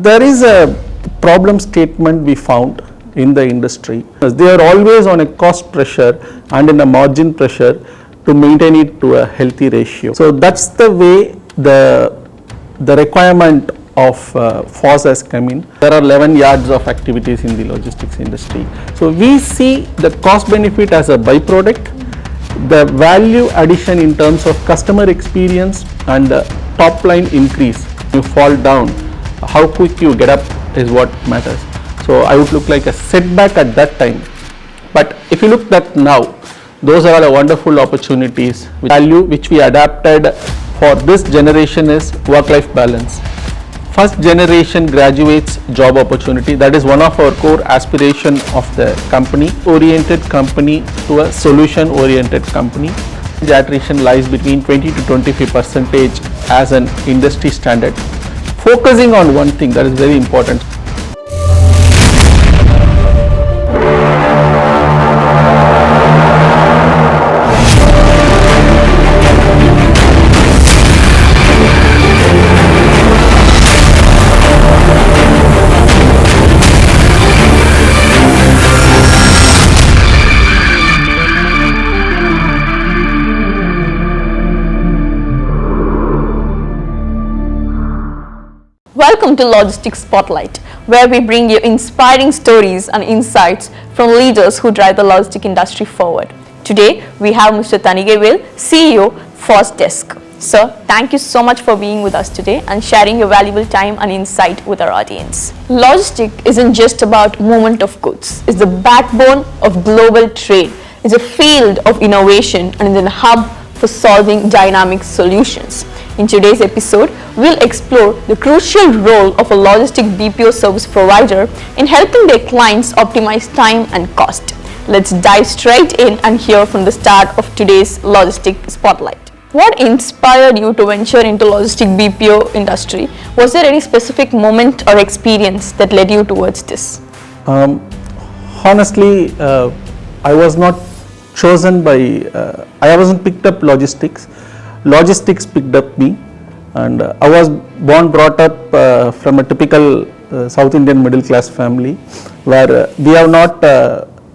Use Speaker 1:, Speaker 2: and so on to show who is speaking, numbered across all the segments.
Speaker 1: There is a problem statement we found in the industry. They are always on a cost pressure and in a margin pressure to maintain it to a healthy ratio. So that's the way the requirement of FOS has come in. There are 11 yards of activities in the logistics industry. So we see the cost benefit as a byproduct, the value addition in terms of customer experience and the top line increase. You fall down, how quick you get up is what matters. So I would look like a setback at that time. But if you look at now, those are the wonderful opportunities. Value which we adapted for this generation is work-life balance. First generation graduates job opportunity, that is one of our core aspiration of the company. Oriented company to a solution oriented company. The attrition lies between 20 to 25% as an industry standard. Focusing on one thing, that is very important.
Speaker 2: Welcome to Logistics Spotlight, where we bring you inspiring stories and insights from leaders who drive the logistics industry forward. Today, we have Mr. Tanigewil, CEO, FOS Desk. Sir, thank you so much for being with us today and sharing your valuable time and insight with our audience. Logistics isn't just about movement of goods. It's the backbone of global trade. It's a field of innovation and is a hub for solving dynamic solutions. In today's episode, we'll explore the crucial role of a logistics BPO service provider in helping their clients optimize time and cost. Let's dive straight in and hear from the start of today's Logistics Spotlight. What inspired you to venture into logistics BPO industry? Was there any specific moment or experience that led you towards this?
Speaker 1: Honestly, I was not chosen by, I wasn't picked up logistics. Logistics picked up me, and I was brought up from a typical South Indian middle class family, where we are not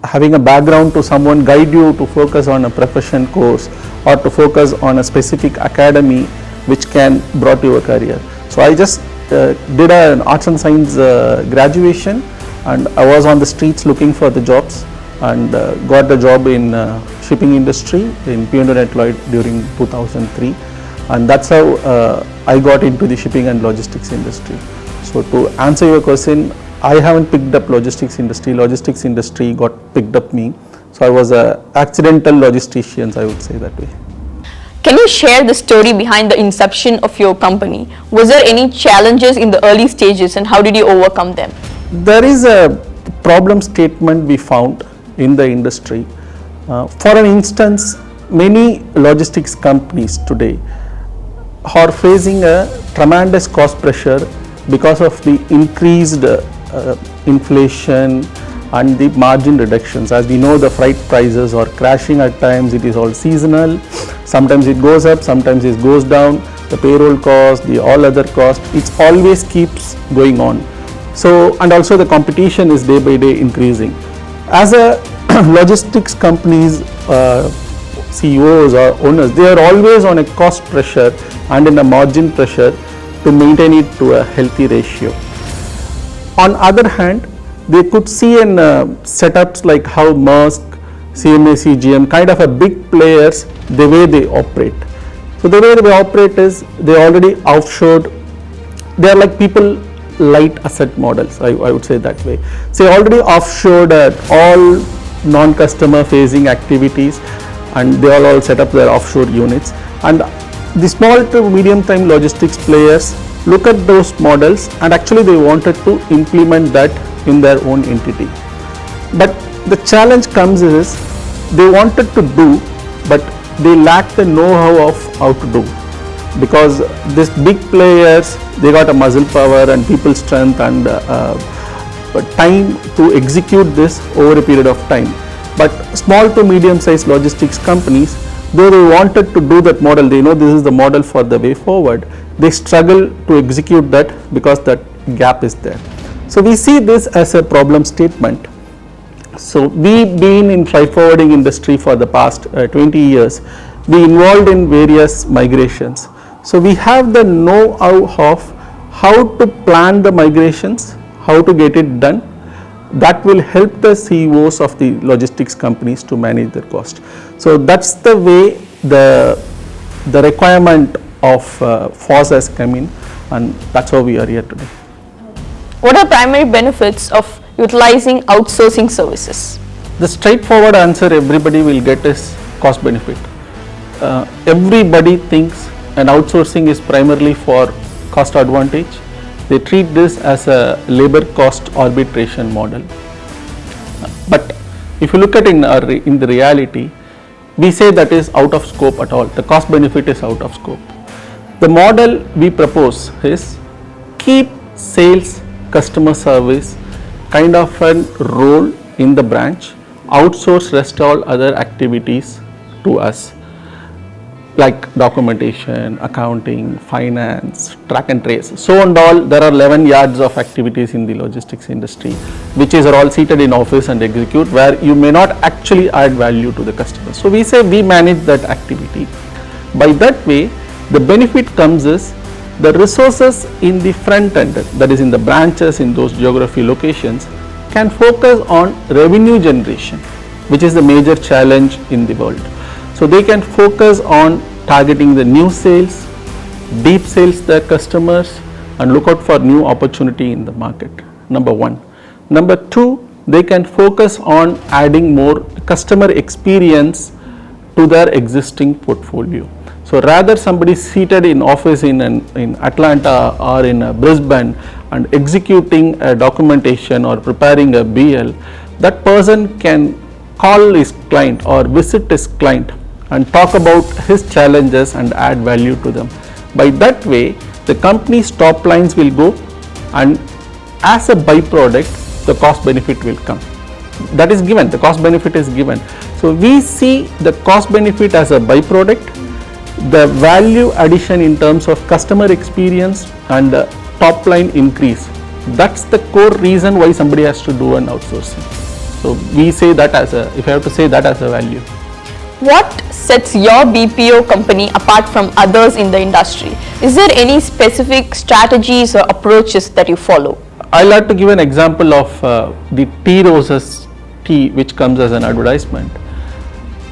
Speaker 1: having a background to someone guide you to focus on a profession course or to focus on a specific academy which can brought you a career. So I just did an arts and science graduation, and I was on the streets looking for the jobs, and got the job in shipping industry in P&O Lloyd during 2003, and that's how I got into the shipping and logistics industry. So to answer your question, I haven't picked up logistics industry got picked up me. So I was a accidental logistician, I would say that way.
Speaker 2: Can you share the story behind the inception of your company? Was there any challenges in the early stages and how did you overcome them?
Speaker 1: There is a problem statement we found in the industry. For an instance, many logistics companies today are facing a tremendous cost pressure because of the increased inflation and the margin reductions. As we know, the freight prices are crashing at times. It is all seasonal. Sometimes it goes up, sometimes it goes down. The payroll cost, the all other cost, it always keeps going on. So, and also the competition is day by day increasing. As a logistics companies, CEOs or owners, they are always on a cost pressure and in a margin pressure to maintain it to a healthy ratio. On other hand, they could see in setups like how Maersk, CMA, CGM, kind of a big players, the way they operate. So the way they operate is they already offshored. They are like people light asset models, I would say that way. So they already offshored all non-customer facing activities, and they all set up their offshore units. And the small to medium time logistics players look at those models, and actually they wanted to implement that in their own entity. But the challenge comes is they wanted to do, but they lack the know-how of how to do, because these big players, they got a muscle power and people strength and time to execute this over a period of time. But small to medium sized logistics companies, though they wanted to do that model, they know this is the model for the way forward, they struggle to execute that because that gap is there. So we see this as a problem statement. So we been in freight forwarding industry for the past 20 years, we involved in various migrations. So we have the know-how of how to plan the migrations, how to get it done. That will help the CEOs of the logistics companies to manage their cost. So that's the way the requirement of FOSS has come in, and that's how we are here today.
Speaker 2: What are primary benefits of utilizing outsourcing services?
Speaker 1: The straightforward answer everybody will get is cost benefit. Everybody thinks an outsourcing is primarily for cost advantage. They treat this as a labor cost arbitration model. But if you look at in the reality, we say that is out of scope at all. The cost benefit is out of scope. The model we propose is keep sales, customer service kind of a role in the branch, outsource rest all other activities to us, like documentation, accounting, finance, track and trace, so and all. There are 11 yards of activities in the logistics industry, which are all seated in office and execute, where you may not actually add value to the customer. So we say we manage that activity. By that way, the benefit comes is the resources in the front end, that is in the branches in those geography locations, can focus on revenue generation, which is the major challenge in the world. So they can focus on targeting the new sales, deep sales their customers, and look out for new opportunity in the market. Number one. Number two, they can focus on adding more customer experience to their existing portfolio. So rather somebody seated in office in Atlanta or in Brisbane and executing a documentation or preparing a BL, that person can call his client or visit his client and talk about his challenges and add value to them. By that way, the company's top lines will go, and as a byproduct, the cost benefit will come. That is given, the cost benefit is given. So we see the cost benefit as a byproduct, the value addition in terms of customer experience and top line increase. That's the core reason why somebody has to do an outsourcing. So we say that as a, if I have to say that as a value.
Speaker 2: What sets your BPO company apart from others in the industry? Is there any specific strategies or approaches that you follow?
Speaker 1: I'd like to give an example of the tea roses tea, which comes as an advertisement.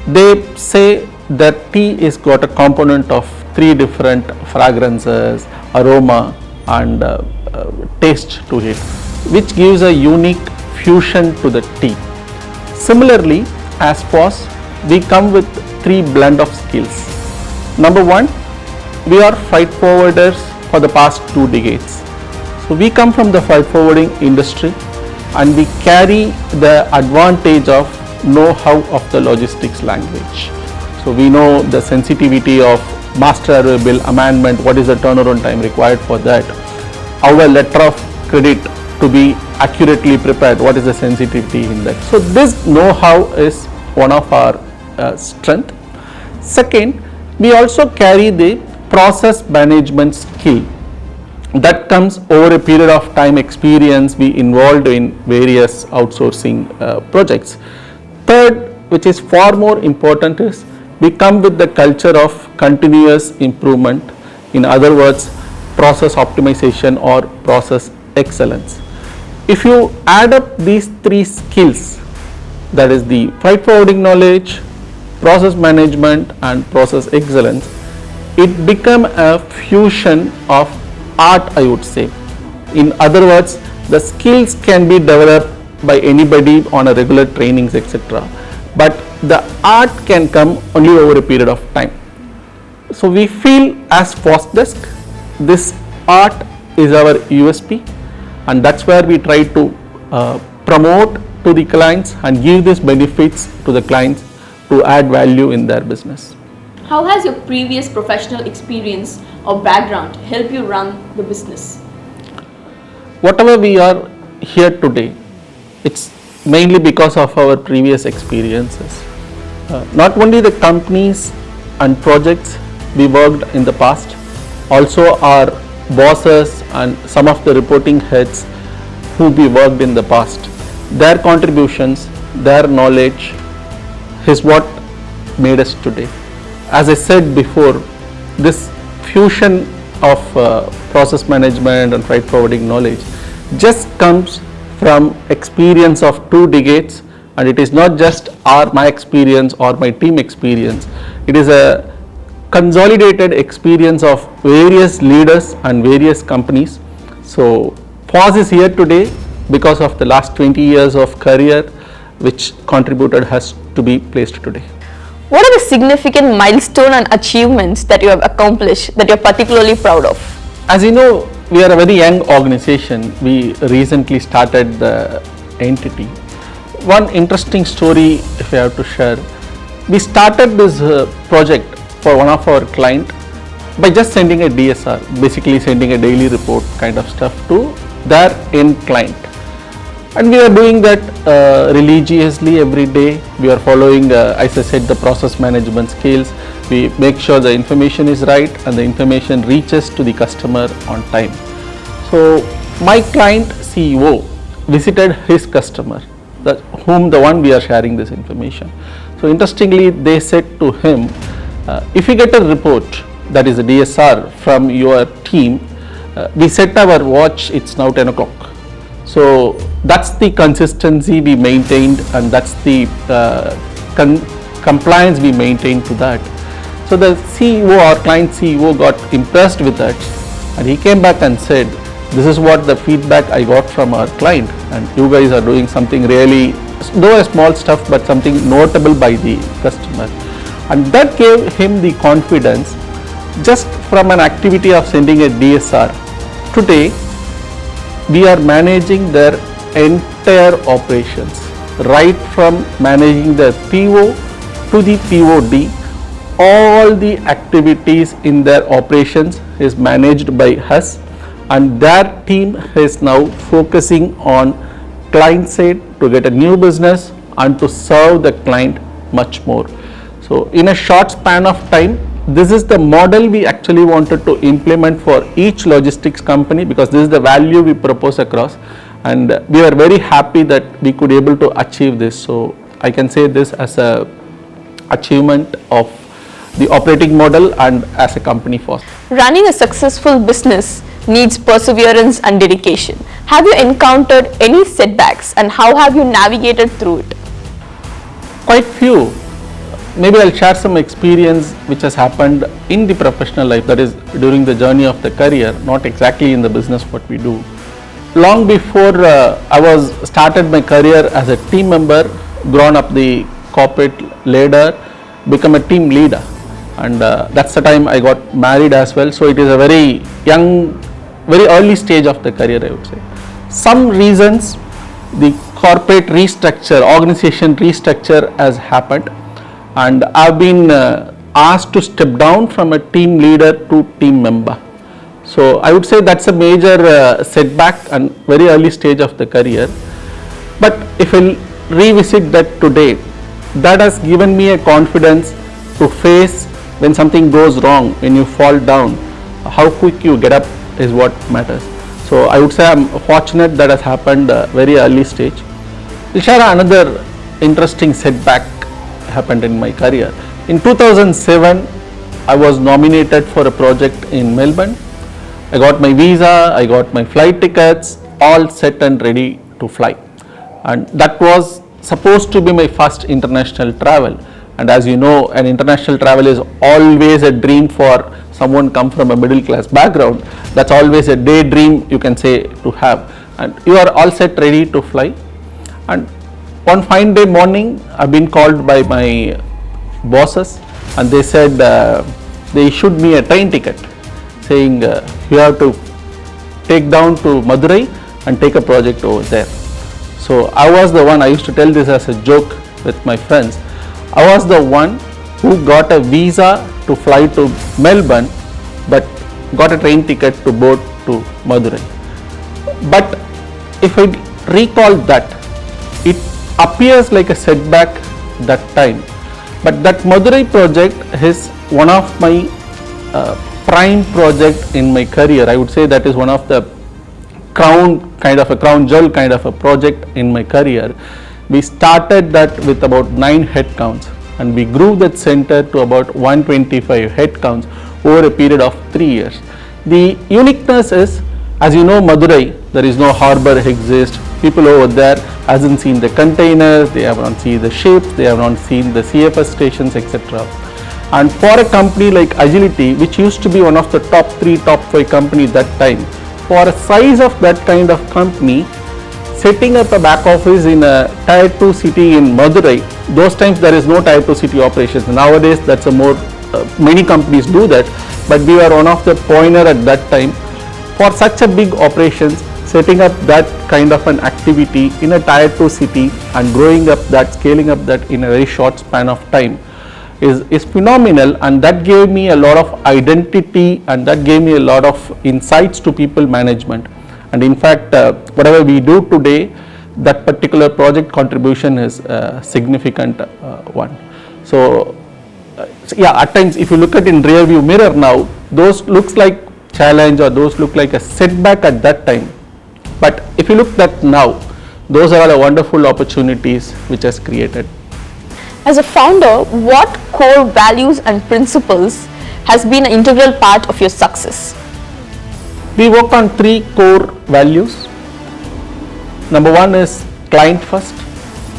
Speaker 1: They say that tea is got a component of 3 different fragrances, aroma and taste to it, which gives a unique fusion to the tea. Similarly, as FOSS, we come with 3 blend of skills. Number 1, we are freight forwarders for the past 2 decades. So we come from the freight forwarding industry and we carry the advantage of know-how of the logistics language. So we know the sensitivity of master array bill amendment, what is the turnaround time required for that, how a letter of credit to be accurately prepared, what is the sensitivity in that. So this know-how is one of our strength. Second, we also carry the process management skill that comes over a period of time experience we involved in various outsourcing projects. Third, which is far more important, is we come with the culture of continuous improvement, in other words process optimization or process excellence. If you add up these 3 skills, that is the freight forwarding knowledge, process management and process excellence, it become a fusion of art, I would say. In other words, the skills can be developed by anybody on a regular trainings, etc. But the art can come only over a period of time. So we feel as FOSS Desk, this art is our USP, and that's where we try to promote to the clients and give these benefits to the clients to add value in their business.
Speaker 2: How has your previous professional experience or background helped you run the business?
Speaker 1: Whatever we are here today, it's mainly because of our previous experiences. Not only the companies and projects we worked in the past, also our bosses and some of the reporting heads who we worked in the past. Their contributions, their knowledge is what made us today. As I said before, this fusion of process management and freight forwarding knowledge just comes from experience of 2 decades, and it is not just my experience or my team experience. It is a consolidated experience of various leaders and various companies. So FOSS is here today because of the last 20 years of career which contributed us to be placed today.
Speaker 2: What are the significant milestones and achievements that you have accomplished that you're particularly proud of?
Speaker 1: As you know, we are a very young organization. We recently started the entity. One interesting story, if I have to share, we started this project for one of our client by just sending a DSR, basically sending a daily report kind of stuff to their end client. And we are doing that religiously every day. We are following, as I said, the process management skills. We make sure the information is right and the information reaches to the customer on time. So my client CEO visited his customer, the one we are sharing this information. So interestingly, they said to him, if you get a report, that is a DSR from your team, we set our watch, it's now 10 o'clock. So that's the consistency we maintained, and that's the compliance we maintained to that. So the CEO, our client CEO, got impressed with that, and he came back and said, this is what the feedback I got from our client, and you guys are doing something really, though a small stuff, but something notable by the customer. And that gave him the confidence. Just from an activity of sending a DSR, today we are managing their entire operations, right from managing the PO to the POD. All the activities in their operations is managed by us, and their team is now focusing on client side to get a new business and to serve the client much more. So in a short span of time, this is the model we actually wanted to implement for each logistics company, because this is the value we propose across, and we are very happy that we could able to achieve this. So I can say this as a achievement of the operating model and as a company FOSS.
Speaker 2: Running a successful business needs perseverance and dedication. Have you encountered any setbacks, and how have you navigated through it?
Speaker 1: Quite few. Maybe I'll share some experience which has happened in the professional life, that is during the journey of the career, not exactly in the business what we do. Long before I was started my career as a team member, grown up the corporate ladder, become a team leader, and that's the time I got married as well. So it is a very young, very early stage of the career, I would say. Some reasons, the corporate restructure, organization restructure has happened, and I've been asked to step down from a team leader to team member. So I would say that's a major setback and very early stage of the career. But if I revisit that today, that has given me a confidence to face when something goes wrong, when you fall down, how quick you get up is what matters. So I would say I'm fortunate that has happened very early stage. I'll share another interesting setback happened in my career. In 2007, I was nominated for a project in Melbourne. I got my visa, I got my flight tickets, all set and ready to fly. And that was supposed to be my first international travel. And as you know, an international travel is always a dream for someone come from a middle class background. That's always a daydream, you can say, to have. And you are all set ready to fly. And one fine day morning, I've been called by my bosses, and they said they issued me a train ticket saying you have to take down to Madurai and take a project over there. So I was the one, I used to tell this as a joke with my friends, I was the one who got a visa to fly to Melbourne but got a train ticket to board to Madurai. But if I recall that, it appears like a setback that time, but that Madurai project is one of my prime project in my career. I would say that is one of the crown jewel kind of a project in my career. We started that with about 9 headcounts, and we grew that center to about 125 headcounts over a period of 3 years. The uniqueness is, as you know, Madurai, there is no harbor exist. People over there hasn't seen the containers, they have not seen the ships, they have not seen the CFS stations, etc. And for a company like Agility, which used to be one of the top 3, top 5 companies that time, for a size of that kind of company, setting up a back office in a tier 2 city in Madurai, those times there is no tier 2 city operations. Nowadays that's a more, many companies do that, but we were one of the pioneer at that time. For such a big operations, setting up that kind of an activity in a tier 2 city and growing up that, scaling up that in a very short span of time is phenomenal, and that gave me a lot of identity, and that gave me a lot of insights to people management. And in fact, whatever we do today, that particular project contribution is a significant one. So yeah, at times if you look at in rear view mirror now, those looks like challenge or those look like a setback at that time. But if you look at now, those are the wonderful opportunities which has created.
Speaker 2: As a founder, what core values and principles has been an integral part of your success?
Speaker 1: We work on 3 core values. Number 1 is client first.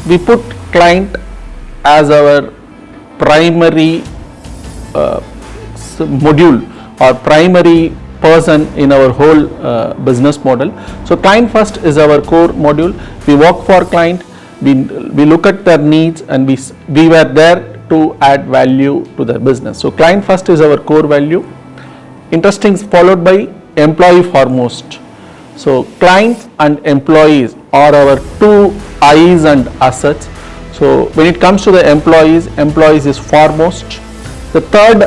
Speaker 1: We put client as our primary module or primary person in our whole business model. So client first is our core module. We work for client, we look at their needs, and we were there to add value to their business. So client first is our core value. Interesting, followed by employee foremost. So clients and employees are our 2 eyes and assets. So when it comes to the employees is foremost. The third,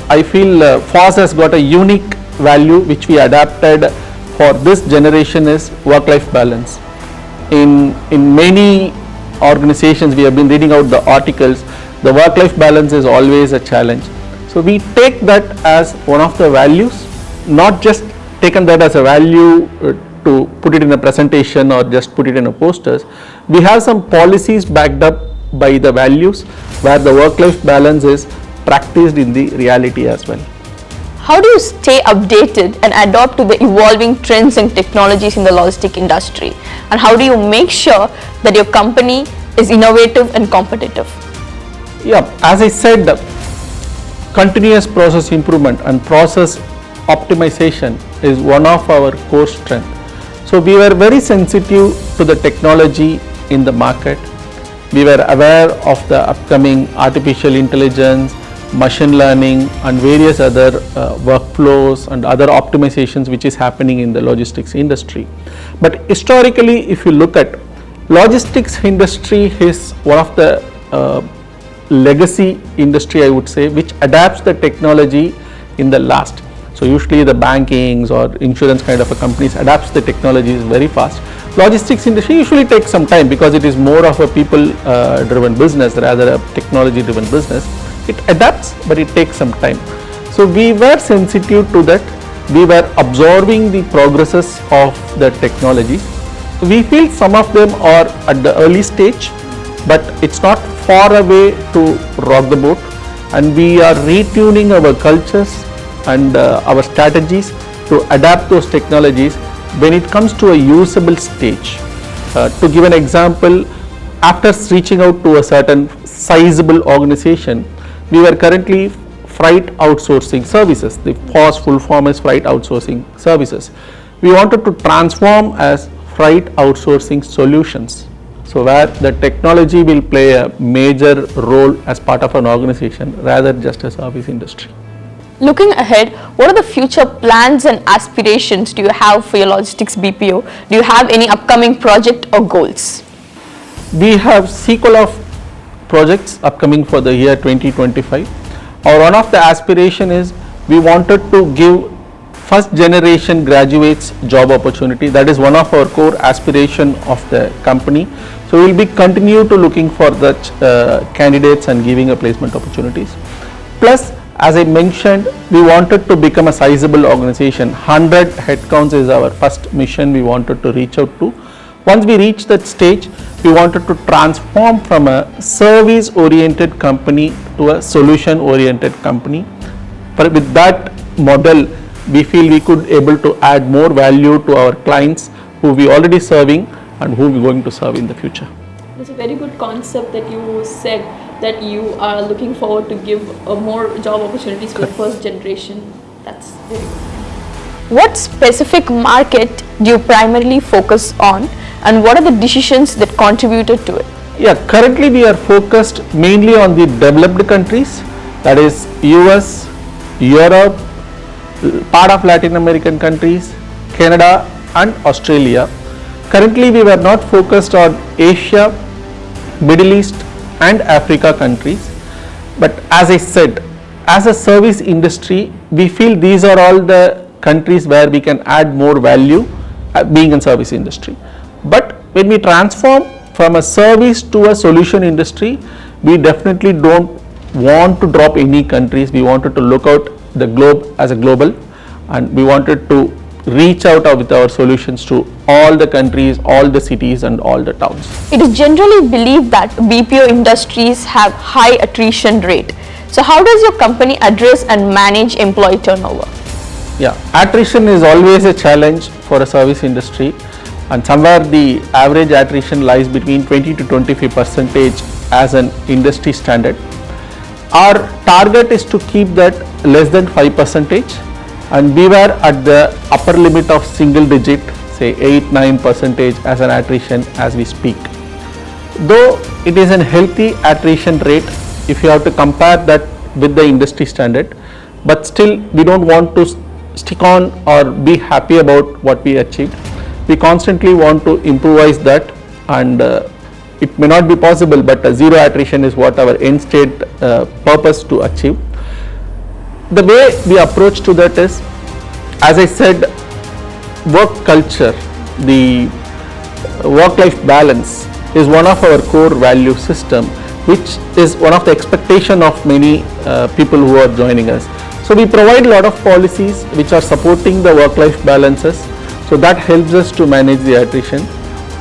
Speaker 1: I feel FOSS has got a unique value which we adapted for this generation is work-life balance. In many organizations we have been reading out the articles, the work-life balance is always a challenge. So we take that as one of the values, not just taken that as a value to put it in a presentation or just put it in a posters. We have some policies backed up by the values where the work-life balance is practiced in the reality as well.
Speaker 2: How do you stay updated and adapt to the evolving trends and technologies in the logistics industry? And how do you make sure that your company is innovative and competitive?
Speaker 1: Yeah, as I said, continuous process improvement and process optimization is one of our core strengths. So we were very sensitive to the technology in the market. We were aware of the upcoming artificial intelligence, machine learning and various other workflows and other optimizations which is happening in the logistics industry. But historically, if you look at logistics industry is one of the legacy industry, I would say, which adapts the technology in the last. So usually the bankings or insurance kind of a companies adapts the technologies very fast. Logistics industry usually takes some time because it is more of a people driven business rather a technology driven business. It adapts, but it takes some time. So we were sensitive to that. We were absorbing the progresses of the technologies. We feel some of them are at the early stage, but it's not far away to rock the boat, and we are retuning our cultures and our strategies to adapt those technologies when it comes to a usable stage. To give an example, after reaching out to a certain sizable organization, we were currently freight outsourcing services. The FOSS full form is freight outsourcing services. We wanted to transform as freight outsourcing solutions. So where the technology will play a major role as part of an organization rather just a service industry.
Speaker 2: Looking ahead, what are the future plans and aspirations do you have for your Logistics BPO? Do you have any upcoming project or goals?
Speaker 1: We have sequel of projects upcoming for the year 2025. Our one of the aspiration is we wanted to give first generation graduates job opportunity. That is one of our core aspiration of the company. So we will be continue to looking for the candidates and giving a placement opportunities. Plus As I mentioned, we wanted to become a sizable organization. 100 headcounts is our first mission we wanted to reach out to. Once we reached that stage, we wanted to transform from a service oriented company to a solution oriented company. But with that model, we feel we could able to add more value to our clients who we already serving and who we going to serve in the future.
Speaker 2: It's a very good concept that you said, that you are looking forward to give more job opportunities for the first generation. That's very good. What specific market do you primarily focus on, and what are the decisions that contributed to it?
Speaker 1: Yeah, currently we are focused mainly on the developed countries, that is US, Europe, part of Latin American countries, Canada and Australia. Currently we were not focused on Asia, Middle East and Africa countries, but as I said, as a service industry, we feel these are all the countries where we can add more value being in service industry. But when we transform from a service to a solution industry, we definitely don't want to drop any countries. We wanted to look out the globe as a global, and we wanted to reach out with our solutions to all the countries, all the cities and all the towns.
Speaker 2: It is generally believed that BPO industries have high attrition rate. So how does your company address and manage employee turnover?
Speaker 1: Yeah, attrition is always a challenge for a service industry, and somewhere the average attrition lies between 20 to 25% as an industry standard. Our target is to keep that less than 5%, and we were at the upper limit of single digit, say 8-9% as an attrition as we speak. Though it is a healthy attrition rate if you have to compare that with the industry standard, but still we don't want to stick on or be happy about what we achieved. We constantly want to improvise that, and it may not be possible, but zero attrition is what our end state purpose to achieve. The way we approach to that is, as I said, work culture, the work-life balance is one of our core value system, which is one of the expectation of many people who are joining us. So we provide a lot of policies which are supporting the work-life balances, so that helps us to manage the attrition.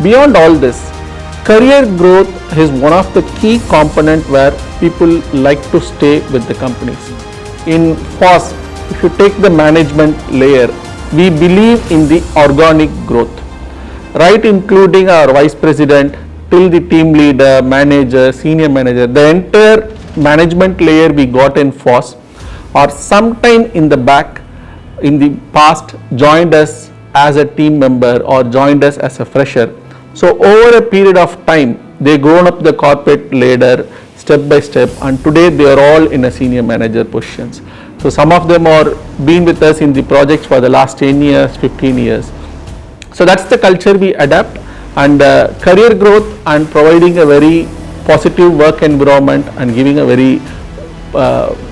Speaker 1: Beyond all this, career growth is one of the key component where people like to stay with the companies. In FOSS, if you take the management layer, we believe in the organic growth, right, including our vice president till the team leader, manager, senior manager. The entire management layer we got in FOSS or sometime in the back in the past joined us as a team member or joined us as a fresher. So over a period of time, they grown up the corporate ladder step by step, and today they are all in a senior manager positions. So some of them are been with us in the projects for the last 10 years, 15 years. So that's the culture we adapt, and career growth and providing a very positive work environment and giving a very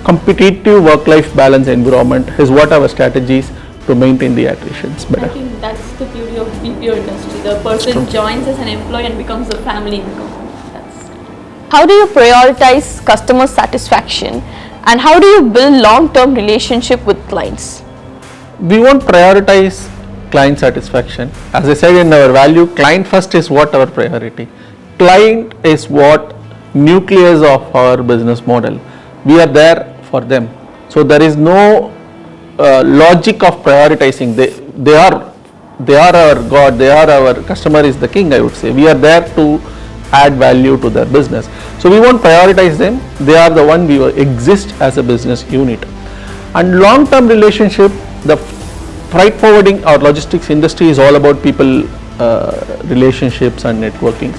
Speaker 1: competitive work-life balance environment is what our strategies to maintain the attritions better.
Speaker 2: I think that's the beauty of BPO industry. The person joins as an employee and becomes a family in the company. How do you prioritize customer satisfaction, and how do you build long-term relationship with clients?
Speaker 1: We won't prioritize client satisfaction. As I said in our value, client first is what our priority. Client is what nucleus of our business model. We are there for them. So there is no logic of prioritizing. They are our God, they are our customer is the king, I would say. We are there to add value to their business. So we won't prioritize them. They are the one we will exist as a business unit. And long-term relationship, the freight forwarding or logistics industry is all about people relationships and networking.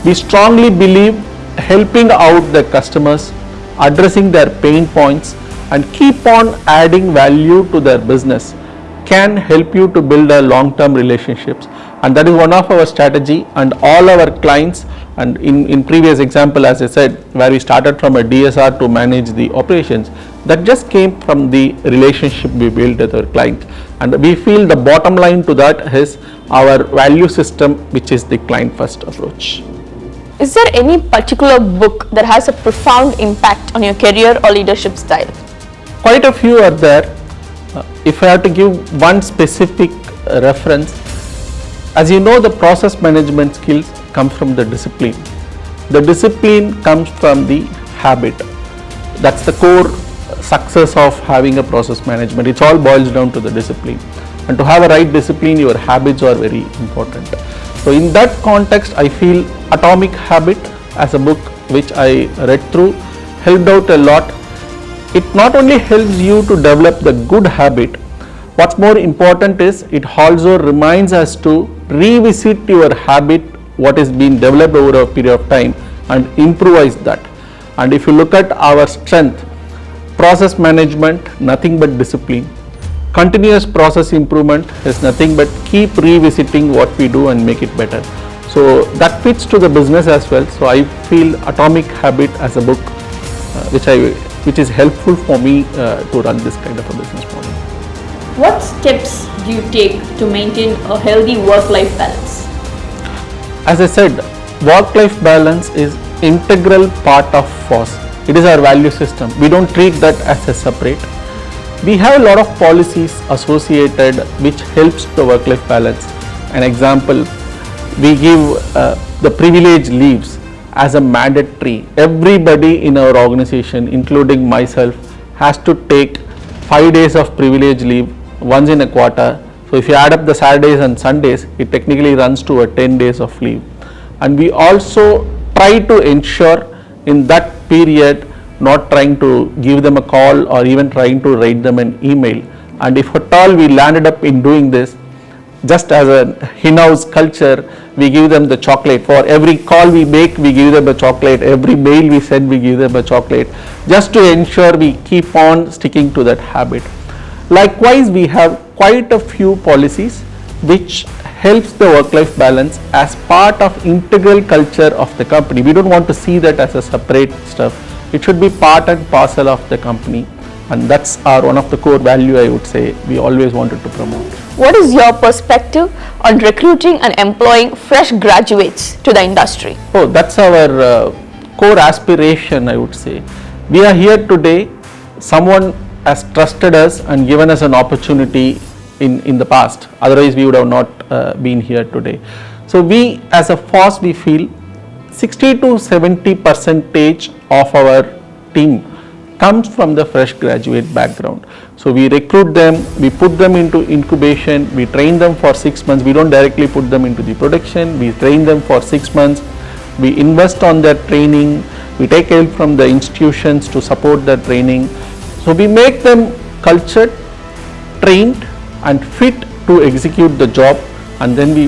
Speaker 1: We strongly believe helping out the customers, addressing their pain points and keep on adding value to their business can help you to build a long-term relationships, and that is one of our strategy. And all our clients, and in previous example, as I said, where we started from a DSR to manage the operations, that just came from the relationship we built with our client, and we feel the bottom line to that is our value system, which is the client first approach.
Speaker 2: Is there any particular book that has a profound impact on your career or leadership style?
Speaker 1: quite a few are there. If I have to give one specific reference, as you know, the process management skills come from the discipline. The discipline comes from the habit. That's the core success of having a process management. It all boils down to the discipline. And to have a right discipline, your habits are very important. So in that context, I feel Atomic Habit as a book which I read through helped out a lot. It not only helps you to develop the good habit, what's more important is it also reminds us to revisit your habit, what is being developed over a period of time, and improvise that. And if you look at our strength, process management, nothing but discipline. Continuous process improvement is nothing but keep revisiting what we do and make it better. So that fits to the business as well. So I feel Atomic Habit as a book which is helpful for me to run this kind of a business model.
Speaker 2: What steps do you take to maintain a healthy work-life balance?
Speaker 1: As I said, work-life balance is integral part of FOSS. It is our value system. We don't treat that as a separate. We have a lot of policies associated which helps the work-life balance. An example, we give the privilege leaves as a mandatory. Everybody in our organization, including myself, has to take 5 days of privilege leave once in a quarter. So if you add up the Saturdays and Sundays, it technically runs to a 10 days of leave. And we also try to ensure in that period not trying to give them a call or even trying to write them an email. And if at all we landed up in doing this, just as a in-house culture, we give them the chocolate. For every call we make, we give them a chocolate. Every mail we send, we give them a chocolate, just to ensure we keep on sticking to that habit. Likewise, we have quite a few policies which helps the work-life balance as part of integral culture of the company. We don't want to see that as a separate stuff. It should be part and parcel of the company, and that's one of the core value, I would say, we always wanted to promote.
Speaker 2: What is your perspective on recruiting and employing fresh graduates to the industry?
Speaker 1: Oh, that's our core aspiration, I would say. We are here today, someone has trusted us and given us an opportunity in the past, otherwise we would have not been here today. So we as a FOSS, we feel 60 to 70% of our team comes from the fresh graduate background. So we recruit them, we put them into incubation, we train them for 6 months. We don't directly put them into the production, we train them for 6 months, we invest on their training, we take help from the institutions to support their training. So we make them cultured, trained and fit to execute the job, and then we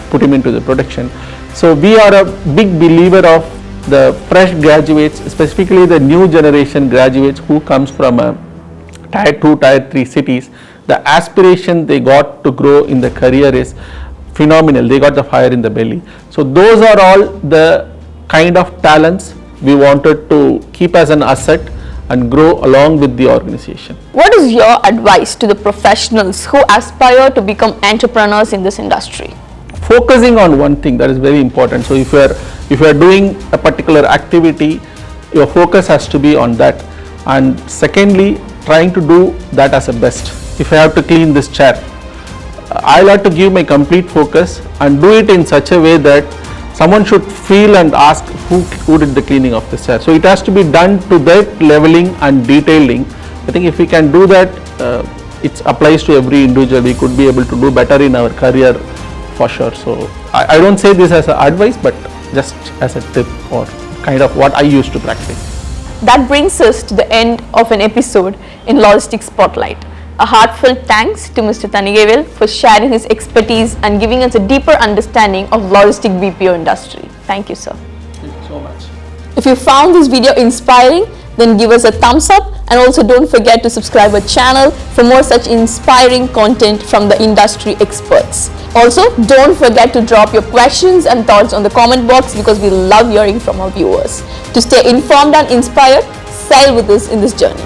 Speaker 1: put him into the production. So we are a big believer of the fresh graduates, specifically the new generation graduates who comes from a tier 2, tier 3 cities. The aspiration they got to grow in the career is phenomenal. They got the fire in the belly. So those are all the kind of talents we wanted to keep as an asset and grow along with the organization.
Speaker 2: What is your advice to the professionals who aspire to become entrepreneurs in this industry?
Speaker 1: Focusing on one thing, that is very important. So if you are doing a particular activity, your focus has to be on that. And secondly, trying to do that as a best. If I have to clean this chair, I'll have to give my complete focus and do it in such a way that someone should feel and ask who did the cleaning of this chair. So it has to be done to that leveling and detailing. I think if we can do that, it applies to every individual. We could be able to do better in our career for sure. So I don't say this as an advice, but just as a tip or kind of what I used to practice.
Speaker 2: That brings us to the end of an episode in Logistics Spotlight. A heartfelt thanks to Mr. Thanigaivel for sharing his expertise and giving us a deeper understanding of Logistics BPO industry. Thank you, sir.
Speaker 1: Thank you so much.
Speaker 2: If you found this video inspiring, then give us a thumbs up, and also don't forget to subscribe our channel for more such inspiring content from the industry experts. Also, don't forget to drop your questions and thoughts on the comment box, because we love hearing from our viewers. To stay informed and inspired, sail with us in this journey.